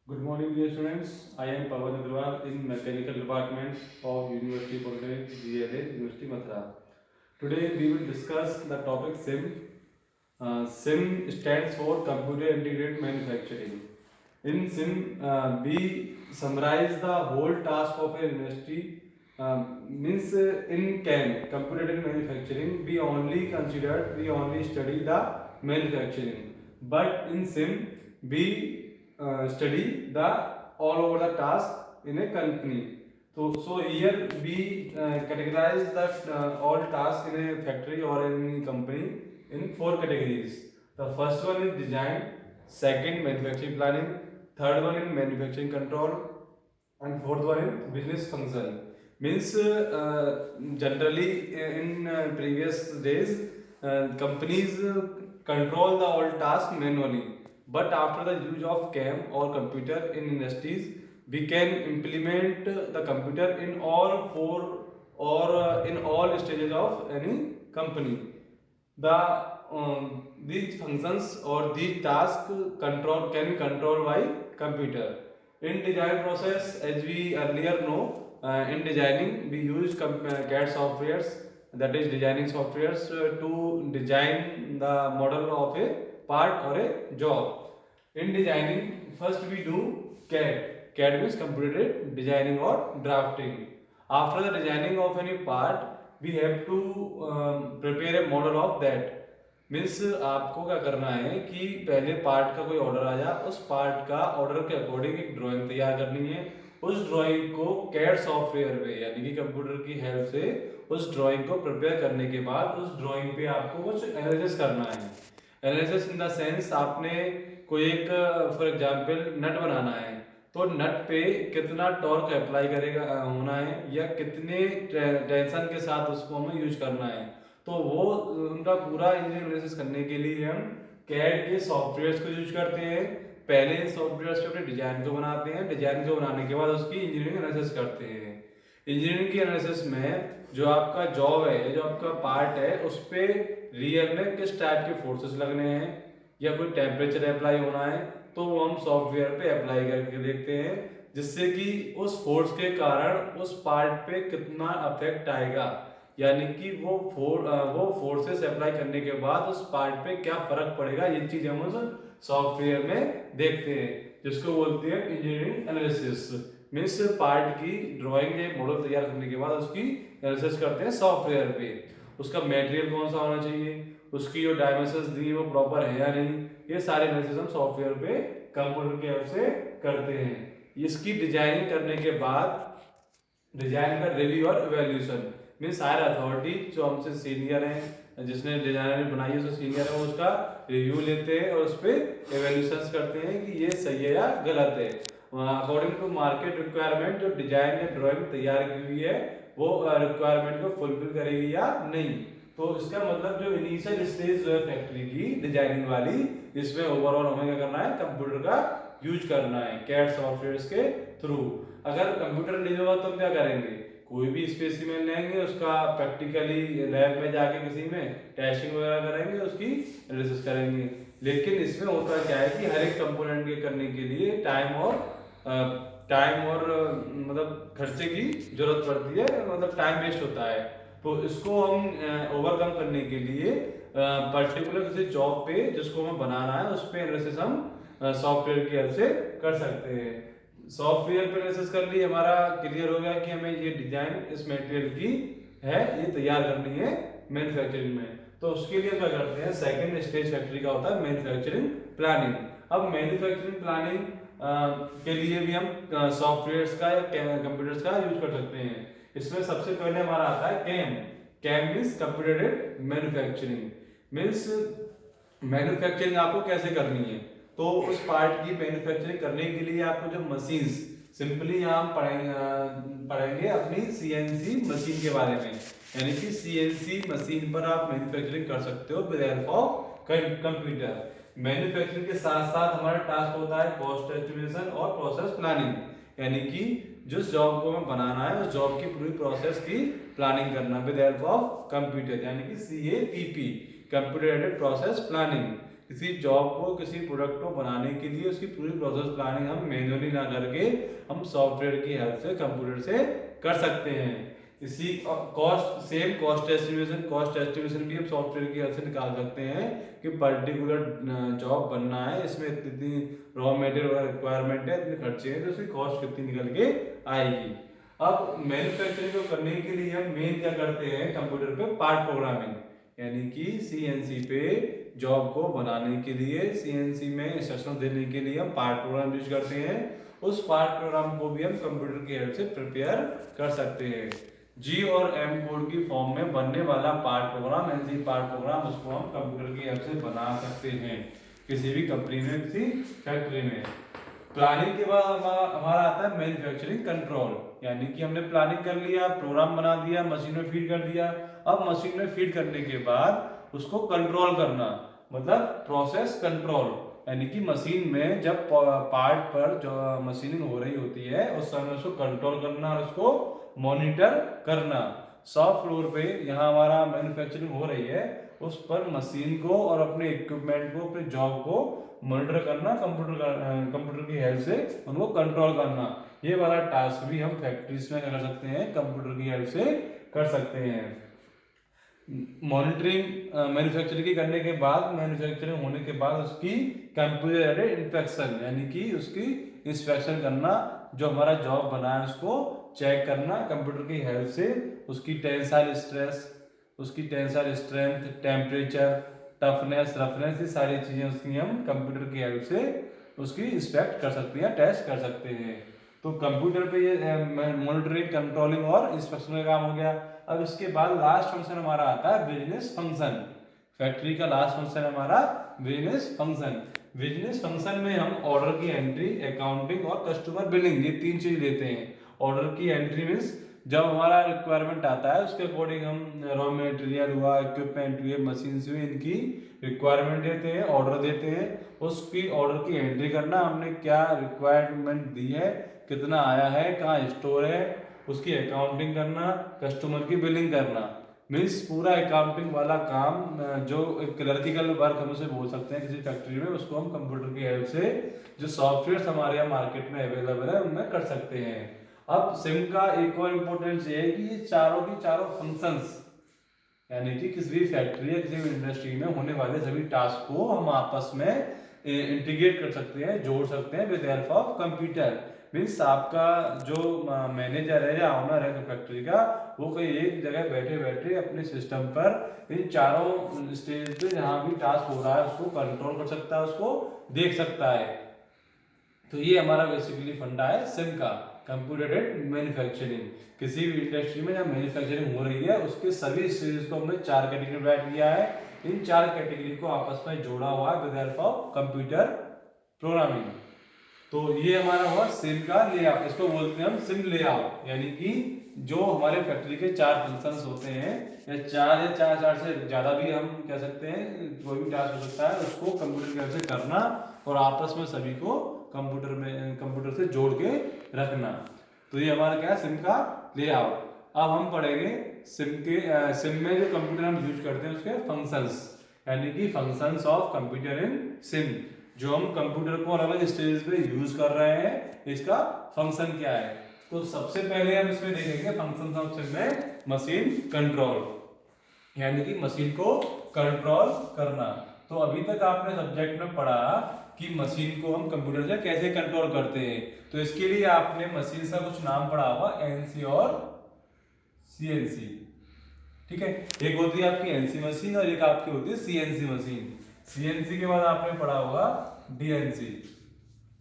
Good morning, dear students. I am Pawan Agrawal in Mechanical Department of University Polytechnic GLA, University Mathura. Today we will discuss the topic SIM. SIM stands for Computer Integrated Manufacturing. In SIM, we summarize the whole task of a university. Means in CAM, Computer Integrated Manufacturing, we only study the manufacturing. But in SIM, we study the all over the task in a company. So here we categorize that all tasks in a factory or in a company in four categories. The first one is design, second manufacturing planning, third one in manufacturing control, and fourth one in business function. Means generally in previous days, companies control the all task manually, but after the use of CAM or computer in industries, we can implement the computer in all four or in all stages of any company. These functions or these tasks control can be controlled by computer. In design process, as we earlier know, in designing we use CAD softwares, that is designing softwares, to design the model of a part or a job. In designing, first we do CAD. CAD means computer designing or drafting. After the designing of any part, we have to prepare a model of that. Means आपको क्या करना है कि पहले part का कोई order आया, उस पार्ट का ऑर्डर के अकॉर्डिंग एक ड्राइंग तैयार करनी है। उस ड्राइंग को कैड सॉफ्टवेयर पे यानी कि कंप्यूटर की हेल्प से उस ड्राइंग को प्रिपेयर करने के बाद उस ड्राइंग पे आपको कुछ एनालिसिस करना है। एनालिसिस इन द सेंस आपने कोई एक फॉर एग्जांपल नट बनाना है, तो नट पे कितना टॉर्क अप्लाई करेगा होना है या कितने टेंशन के साथ उसको हमें यूज करना है, तो वो उनका पूरा इंजीनियरिंग एनालिसिस करने के लिए हम कैड के सॉफ्टवेयर्स को यूज करते हैं। पहले सॉफ्टवेयर्स पे अपने डिजाइन को बनाते हैं, डिजाइन को बनाने के बाद उसकी इंजीनियरिंग एनालिसिस करते हैं। इंजीनियरिंग की एनालिसिस में जो आपका जॉब है, जो आपका पार्ट है, उस पर रियल में किस टाइप के फोर्सेस लगने हैं या कोई टेम्परेचर अप्लाई होना है, तो वो हम सॉफ्टवेयर पे अप्लाई करके देखते हैं, जिससे कि उस फोर्स के कारण उस पार्ट पे कितना अफेक्ट आएगा, यानी कि वो फोर्सेस अप्लाई करने के बाद उस पार्ट पे क्या फर्क पड़ेगा, ये चीज हम उस सॉफ्टवेयर में देखते हैं, जिसको बोलते हैं इंजीनियरिंग एनालिसिस। मीन्स पार्ट की ड्राइंग या मॉडल तैयार करने के बाद उसकी एनालिसिस करते हैं सॉफ्टवेयर पे। उसका मटेरियल कौन सा होना चाहिए, उसकी जो डायमेंशंस दी है वो प्रॉपर है या नहीं, ये सारे एनालिसिस हम सॉफ्टवेयर पे कंप्यूटर की हेल्प से करते हैं। इसकी डिजाइनिंग करने के बाद डिजाइन का रिव्यू और इवैल्यूएशन, मीन्स हायर अथॉरिटी जो हमसे सीनियर हैं, जिसने डिजाइनर बनाई है उससे सीनियर है, वो उसका रिव्यू लेते हैं और उस पर इवैल्यूएशंस करते हैं कि ये सही है या गलत है। अकॉर्डिंग टू मार्केट रिक्वायरमेंट जो डिजाइन या ड्राइंग तैयार की हुई है वो रिक्वायरमेंट को फुलफिल करेगी या नहीं। तो इसका मतलब जो इनिशियल स्टेज जो है फैक्ट्री की डिजाइनिंग वाली, इसमें ओवरऑल हमें क्या करना है, कंप्यूटर का यूज करना है कैड सॉफ्टवेयर के थ्रू। अगर कंप्यूटर नहीं होगा तो हम क्या करेंगे, कोई भी स्पेसिमेन लेंगे, उसका प्रैक्टिकली लैब में जाके किसी में टेस्टिंग वगैरह करेंगे, उसकी एनालिसिस करेंगे। लेकिन इसमें होता क्या है कि हर एक कंपोनेंट के करने के लिए टाइम और मतलब खर्चे की जरूरत पड़ती है, मतलब टाइम वेस्ट होता है। तो इसको हम ओवरकम करने के लिए पर्टिकुलर किसी जॉब पे जिसको हमें बनाना है उस पर एनालिसिस हम सॉफ्टवेयर की हेल्प से कर सकते हैं। सॉफ्टवेयर पे एनालिसिस कर लिए, हमारा क्लियर हो गया कि हमें ये डिजाइन इस मटेरियल की है, ये तैयार करनी है मैन्युफैक्चरिंग में। तो उसके लिए क्या करते हैं, सेकंड स्टेज फैक्ट्री का होता है मैन्युफैक्चरिंग प्लानिंग। अब मैन्युफैक्चरिंग प्लानिंग के लिए भी हम सॉफ्टवेयर्स का या कंप्यूटर्स का यूज कर सकते हैं। इसमें सबसे पहले हमारा आता है CAM. CAM means computer aided manufacturing. Means manufacturing आपको कैसे करनी है, तो उस पार्ट की मैन्युफैक्चरिंग करने के लिए आपको जो मशीन्स, सिंपली यहाँ हम पढ़ेंगे अपनी सीएनसी मशीन के बारे में, यानी कि सीएनसी मशीन पर आप मैन्युफैक्चरिंग कर सकते हो with help of computer. Manufacturing के साथ साथ हमारा टास्क होता है कॉस्ट एस्टिमेशन और प्रोसेस प्लानिंग, यानी कि जिस जॉब को हमें बनाना है उस जॉब की पूरी प्रोसेस की प्लानिंग करना विद हेल्प ऑफ कंप्यूटर, यानी कि CAPP, computer aided process planning. किसी जॉब को, किसी प्रोडक्ट को बनाने के लिए उसकी पूरी प्रोसेस प्लानिंग हम मैन्युअली ना करके हम सॉफ्टवेयर की हेल्प से, कंप्यूटर से कर सकते हैं। इसी कॉस्ट एस्टिमेशन भी हम सॉफ्टवेयर की हेल्प से निकाल सकते हैं कि पर्टिकुलर जॉब बनना है, इसमें इतनी रॉ मटेरियल रिक्वायरमेंट है, इतने खर्चे हैं, तो उसकी कॉस्ट कितनी निकल के आएगी। अब मैन्युफैक्चरिंग को करने के लिए हम मेन क्या करते हैं कंप्यूटर पे, पार्ट प्रोग्रामिंग, यानी कि सीएनसी पे जॉब को बनाने के लिए, सीएनसी में इंस्ट्रक्शन देने के लिए हम पार्ट प्रोग्राम यूज करते हैं। उस पार्ट प्रोग्राम को भी हम कंप्यूटर की हेल्प से प्रिपेयर कर सकते हैं। जी और एम कोड की फॉर्म में बनने वाला part programme, NC part programme, उसको हम कंप्यूटर की हेल्प से बना सकते हैं किसी भी कंपनी में, किसी फैक्ट्री में। प्लानिंग के बाद हमारा आता है मैन्युफैक्चरिंग कंट्रोल, यानी कि हमने प्लानिंग कर लिया, प्रोग्राम बना दिया, मशीन में फीड कर दिया। अब मशीन में फीड करने के बाद उसको कंट्रोल करना, मतलब प्रोसेस कंट्रोल, यानी कि मशीन में जब पार्ट पर जो मशीनिंग हो रही होती है उस समय उसको कंट्रोल करना और उसको मॉनिटर करना। शॉप फ्लोर पे यहाँ हमारा मैन्युफैक्चरिंग हो रही है, उस पर मशीन को और अपने इक्विपमेंट को, अपने जॉब को मॉनिटर करना, कंप्यूटर की हेल्प से उनको कंट्रोल करना। ये वाला टास्क भी हम फैक्ट्रीज में कर सकते हैं, कंप्यूटर की हेल्प से कर सकते हैं। मॉनिटरिंग मैन्युफैक्चरिंग की करने के बाद, मैन्युफैक्चरिंग होने के बाद उसकी कंप्यूटर इंस्पेक्शन, यानी कि उसकी इंस्पेक्शन करना, जो हमारा जॉब बना है उसको चेक करना कंप्यूटर की हेल्प से, उसकी टेंसाइल स्ट्रेस, उसकी tensile strength, temperature, toughness, roughness, ये सारी चीजें उसकी हम कंप्यूटर की हेल्प से उसकी इंस्पेक्ट कर सकते हैं, टेस्ट कर सकते हैं। तो कंप्यूटर पे ये मॉनिटरिंग, कंट्रोलिंग और इंस्पेक्शन का काम हो गया। अब इसके बाद लास्ट फंक्शन हमारा आता है बिजनेस फंक्शन। फैक्ट्री का लास्ट फंक्शन हमारा बिजनेस फंक्शन। बिजनेस फंक्शन में हम ऑर्डर की एंट्री, अकाउंटिंग और कस्टमर बिलिंग, ये तीन चीज लेते हैं। ऑर्डर की एंट्री मीन्स जब हमारा रिक्वायरमेंट आता है उसके अकॉर्डिंग हम रॉ मटेरियल हुआ, इक्विपमेंट हुए, मशीन हुई, इनकी रिक्वायरमेंट देते हैं, ऑर्डर देते हैं। उसकी ऑर्डर की एंट्री करना, हमने क्या रिक्वायरमेंट दी है, कितना आया है, कहाँ स्टोर है, उसकी अकाउंटिंग करना, कस्टमर की बिलिंग करना। मीन्स पूरा अकाउंटिंग वाला काम, जो एक क्लर्किकल वर्क हम उसे बोल सकते हैं किसी फैक्ट्री में, उसको हम कंप्यूटर की हेल्प से, जो सॉफ्टवेयर हमारे यहाँ मार्केट में अवेलेबल है उनमें कर सकते हैं। अब सिम का एक और इम्पोर्टेंस ये है कि ये चारों की चारों फंक्शंस, यानी कि किसी भी फैक्ट्री या किसी भी इंडस्ट्री में होने वाले सभी टास्क को हम आपस में इंटीग्रेट कर सकते हैं, जोड़ सकते हैं with help of computer. Means आपका जो मैनेजर है या ऑनर है फैक्ट्री का, वो कहीं एक जगह बैठे बैठे अपने सिस्टम पर इन चारों स्टेज पे जहाँ भी टास्क हो रहा है उसको कंट्रोल कर सकता है, उसको देख सकता है। तो ये हमारा बेसिकली फंडा है सिम का, कंप्यूटेड मैन्युफैक्चरिंग। किसी भी इंडस्ट्री में जहाँ मैन्युफैक्चरिंग हो रही है उसके सभी स्टेज को हमने चार कैटेगरी में बांट दिया है। इन चार कैटेगरी को आपस में जोड़ा हुआ है with help of computer programming. तो ये हमारा हुआ सिम का लेआउट, इसको बोलते हैं हम सिम लेआउट, यानी कि जो हमारे फैक्ट्री के चार फंक्शंस होते हैं, या चार से ज्यादा भी हम कह सकते हैं, कोई भी टास्क हो सकता है, उसको कंप्यूटर की हेल्प से करना और आपस में सभी को कंप्यूटर से जोड़ के रखना। तो ये हमारा क्या है, सिम का लेआउट। अब हम पढ़ेंगे सिम में जो कंप्यूटर हम यूज करते हैं उसके फंक्शंस, यानी कि functions of computer in SIM. जो हम कंप्यूटर को अलग अलग स्टेज पे यूज कर रहे हैं, इसका फंक्शन क्या है। तो सबसे पहले हम इसमें देखेंगे फंक्शन ऑफ सिम में मशीन कंट्रोल, यानी कि मशीन को कंट्रोल करना। तो अभी तक आपने सब्जेक्ट में पढ़ा कि मशीन को हम कंप्यूटर से कैसे कंट्रोल करते हैं। तो इसके लिए आपने मशीन का कुछ नाम पढ़ा होगा, एनसी और सीएनसी, ठीक है। एक होती है आपकी एनसी मशीन और एक आपकी होती है सीएनसी मशीन। सीएनसी के बाद आपने पढ़ा होगा डीएनसी।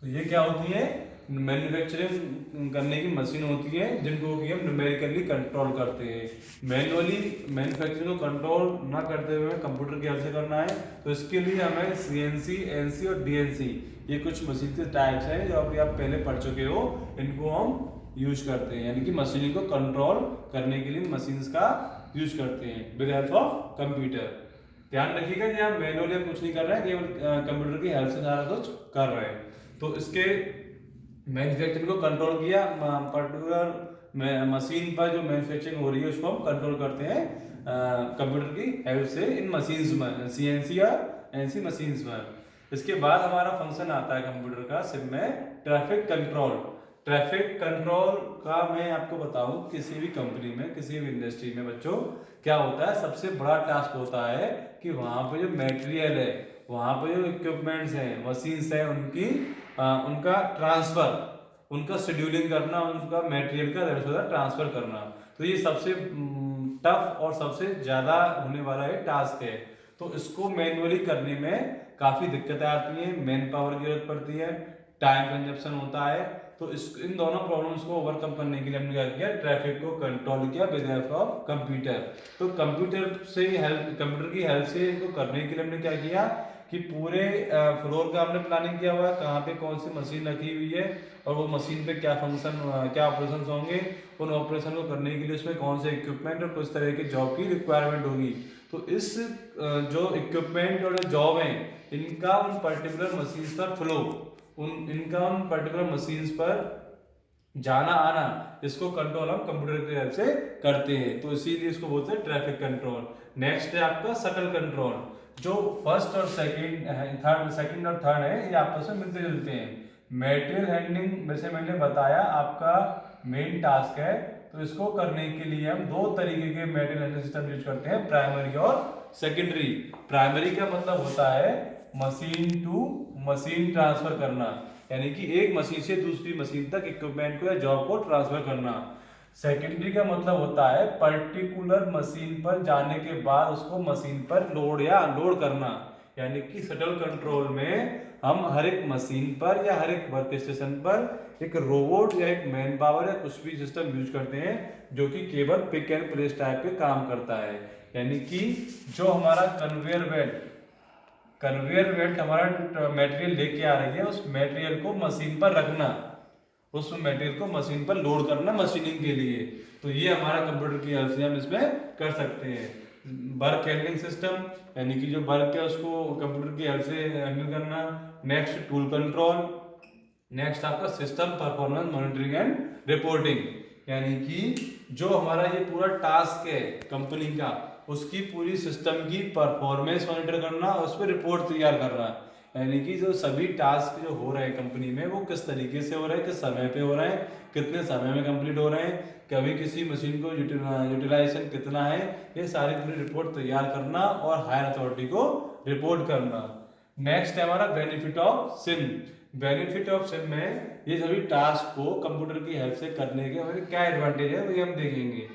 तो ये क्या होती है, मैन्युफैक्चरिंग करने की मशीन होती है जिनको कि हम न्यूमेरिकली कंट्रोल करते हैं। मैनुअली मैन्युफैक्चरिंग को कंट्रोल ना करते हुए कंप्यूटर की हेल्प से करना है, तो इसके लिए हमें सीएनसी, एनसी और डीएनसी, ये कुछ मशीन के टाइप्स हैं जो अभी आप पहले पढ़ चुके हो, इनको हम यूज करते हैं, यानी कि मशीन को कंट्रोल करने के लिए मशीन्स का यूज करते हैं विद हेल्प ऑफ कंप्यूटर। ध्यान रखिएगा कि आप मैनुअली कुछ नहीं कर रहे हैं, केवल कंप्यूटर की हेल्प से सारा कुछ कर रहे हैं। तो इसके मैन्युफैक्चरिंग को कंट्रोल किया, पर्टिकुलर मशीन पर जो मैन्युफैक्चरिंग हो रही है उसको हम कंट्रोल करते हैं कंप्यूटर की हेल्प से इन मशीन्स में, सीएनसी या ऐसी मशीन्स पर। इसके बाद हमारा फंक्शन आता है कंप्यूटर का सिम में ट्रैफिक कंट्रोल। ट्रैफिक कंट्रोल का मैं आपको बताऊं, किसी भी कंपनी में, किसी भी इंडस्ट्री में बच्चों क्या होता है, सबसे बड़ा टास्क होता है कि वहाँ पे जो मटेरियल है, वहाँ पे जो इक्विपमेंट्स हैं, मशीन्स हैं, उनका ट्रांसफर, उनका शेड्यूलिंग करना, उनका मटेरियल का इधर से उधर ट्रांसफर करना। तो ये सबसे टफ और सबसे ज़्यादा होने वाला ये टास्क है। तो इसको मैन्युअली करने में काफ़ी दिक्कतें आती हैं, मैन पावर की जरूरत पड़ती है, टाइम कंजप्शन होता है। तो इन दोनों प्रॉब्लम्स को ओवरकम करने के लिए हमने क्या किया, ट्रैफिक को कंट्रोल किया विद हेल्प ऑफ कंप्यूटर। तो कंप्यूटर की हेल्प से इनको करने के लिए हमने क्या किया कि पूरे फ्लोर का हमने प्लानिंग किया हुआ है, कहाँ पे कौन सी मशीन रखी हुई है और वो मशीन पे क्या फंक्शन, क्या ऑपरेशन होंगे, उन ऑपरेशन को करने के लिए उसमें कौन से इक्विपमेंट और किस तरह के जॉब की रिक्वायरमेंट होगी। तो इस जो इक्विपमेंट और जॉब है, इनका उन पर्टिकुलर मशीन्स पर फ्लो, इनका उन पर्टिकुलर मशीन्स पर जाना आना, इसको कंट्रोल हम कंप्यूटर की हेल्प से करते हैं। तो इसीलिए इसको बोलते हैं ट्रैफिक कंट्रोल। नेक्स्ट है आपका शटल कंट्रोल। जो फर्स्ट और सेकंड और थर्ड है, ये आपस में मिलते जुलते हैं। मटेरियल हैंडलिंग वैसे मैंने बताया आपका मेन टास्क है, तो इसको करने के लिए हम दो तरीके के मटेरियल हैंडलिंग सिस्टम यूज करते हैं, प्राइमरी और सेकेंडरी। प्राइमरी का मतलब होता है मशीन टू मशीन ट्रांसफर करना, यानी कि एक मशीन से दूसरी मशीन तक इक्विपमेंट को या जॉब को ट्रांसफर करना। सेकेंडरी का मतलब होता है पर्टिकुलर मशीन पर जाने के बाद उसको मशीन पर लोड या अनलोड करना, यानी कि शटल कंट्रोल में हम हर एक मशीन पर या हर एक वर्क स्टेशन पर एक रोबोट या एक मैन पावर या कुछ भी सिस्टम यूज करते हैं जो कि केवल पिक एंड प्लेस टाइप के काम करता है। यानी कि जो हमारा कन्वेयर बेल्ट हमारा मटेरियल लेके आ रही है, उस मटेरियल को मशीन पर रखना, उस मटेरियल को मशीन पर लोड करना मशीनिंग के लिए। तो ये हमारा कंप्यूटर की हेल्प से हम इसमें कर सकते हैं। वर्क हैंडलिंग सिस्टम, यानी कि जो वर्क है उसको कंप्यूटर की हेल्प से हैंडल करना। Next tool control. नेक्स्ट आपका system performance monitoring and reporting, यानी कि जो हमारा ये पूरा टास्क है कंपनी का, उसकी पूरी सिस्टम की परफॉर्मेंस मॉनिटर करना और उस पर रिपोर्ट तैयार करना। यानी कि जो सभी टास्क जो हो रहे हैं कंपनी में, वो किस तरीके से हो रहे हैं, किस समय पे हो रहे हैं, कितने समय में कंप्लीट हो रहे हैं, कभी किसी मशीन को यूटिलाइजेशन कितना है, ये सारी पूरी रिपोर्ट तैयार करना और हायर अथॉरिटी को रिपोर्ट करना। नेक्स्ट है हमारा benefit of SIM. Benefit of SIM में ये सभी टास्क को कंप्यूटर की हेल्प से करने के हमारे क्या एडवांटेज है वही हम देखेंगे।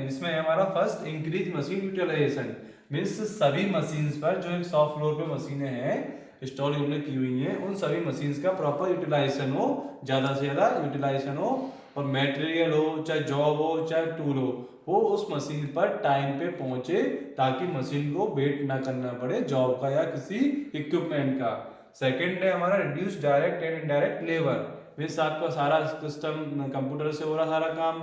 इसमें हमारा first increase machine utilisation, means सभी मशीन्स पर जो एक सॉफ्ट फ्लोर पे मशीनें हैं इंस्टॉल हमने की हुई हैं, उन सभी मशीन्स का प्रॉपर यूटिलाइजेशन हो, ज़्यादा से ज़्यादा यूटिलाइजेशन हो, और मटेरियल हो, चाहे जॉब हो, चाहे टूल हो, वो उस मशीन पर टाइम पे पहुंचे, ताकि मशीन को वेट ना करना पड़े जॉब का या किसी इक्विपमेंट का। सेकंड है हमारा reduce direct and indirect labour, means आपका सारा सिस्टम कंप्यूटर से हो रहा सारा काम,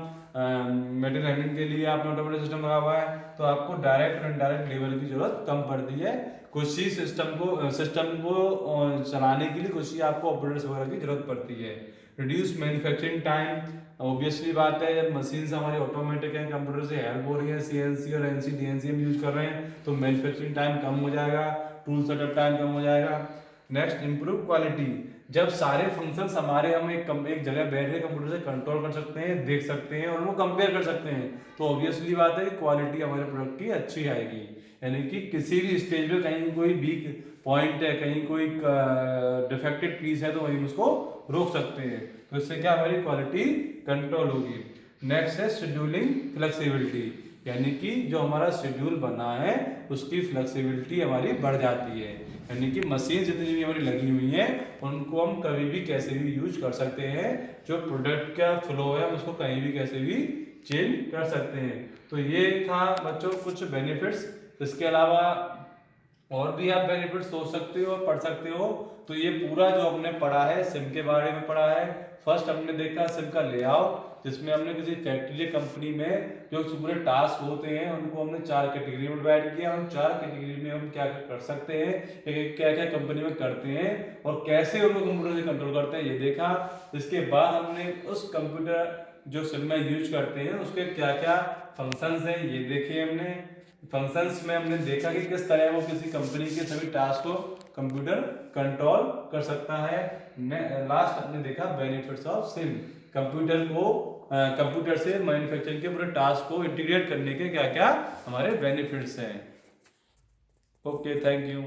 मटेरियल हैंडलिंग के लिए आपने ऑटोमेटिक सिस्टम लगा हुआ है, तो आपको डायरेक्ट और इनडायरेक्ट लेबर की जरूरत कम पड़ती है। कुछ ही सिस्टम को चलाने के लिए कुछ ही आपको ऑपरेटर्स वगैरह की जरूरत पड़ती है। रिड्यूस मैन्युफैक्चरिंग टाइम, ऑब्वियसली बात है जब मशीन्स हमारी ऑटोमेटिक हैं, कंप्यूटर से हेल्प हो रही है, सीएनसी और एनसी डीएनसी हम यूज कर रहे हैं, तो मैन्युफैक्चरिंग टाइम कम हो जाएगा, टूल सेटअप टाइम कम हो जाएगा। नेक्स्ट इंप्रूव क्वालिटी, जब सारे फंक्शंस हमारे हम एक जगह बैठ के कंप्यूटर से कंट्रोल कर सकते हैं, देख सकते हैं और उनको कंपेयर कर सकते हैं, तो ऑब्वियसली बात है कि क्वालिटी हमारे प्रोडक्ट की अच्छी आएगी। यानी कि किसी भी स्टेज पे कहीं कोई वीक पॉइंट है, कहीं कोई डिफेक्टेड पीस है, तो वहीं उसको रोक सकते हैं, तो इससे क्या हमारी क्वालिटी कंट्रोल होगी। नेक्स्ट है शेड्यूलिंग फ्लेक्सिबिलिटी, यानी कि जो हमारा शेड्यूल बना है उसकी फ्लेक्सिबिलिटी हमारी बढ़ जाती है, यानी कि मशीन जितनी भी हमारी लगी हुई हैं उनको हम कभी भी कैसे भी यूज कर सकते हैं, जो प्रोडक्ट का फ्लो है हम उसको कहीं भी कैसे भी चेंज कर सकते हैं। तो ये था बच्चों कुछ बेनिफिट्स। इसके अलावा और भी आप बेनिफिट सोच सकते हो और पढ़ सकते हो। तो ये पूरा जो हमने पढ़ा है सिम के बारे में पढ़ा है। फर्स्ट हमने देखा सिम का लेआउट, जिसमें हमने किसी फैक्ट्री या कंपनी में जो पूरे टास्क होते हैं उनको हमने 4 कैटेगरी में डिवाइड किया, उन 4 कैटेगरी में हम क्या कर सकते हैं, क्या क्या कंपनी में करते हैं और कैसे उनको कंप्यूटर से कंट्रोल करते हैं, ये देखा। इसके बाद हमने उस कंप्यूटर जो सिम में यूज करते हैं उसके क्या क्या फंक्शंस हैं ये देखे हमने। फंक्शंस में हमने देखा कि किस तरह वो किसी कंपनी के सभी टास्क को कंप्यूटर कंट्रोल कर सकता है। लास्ट हमने देखा बेनिफिट्स ऑफ सिम, कंप्यूटर से मैन्युफैक्चरिंग के पूरे टास्क को इंटीग्रेट करने के क्या क्या हमारे बेनिफिट्स हैं। Okay, thank you.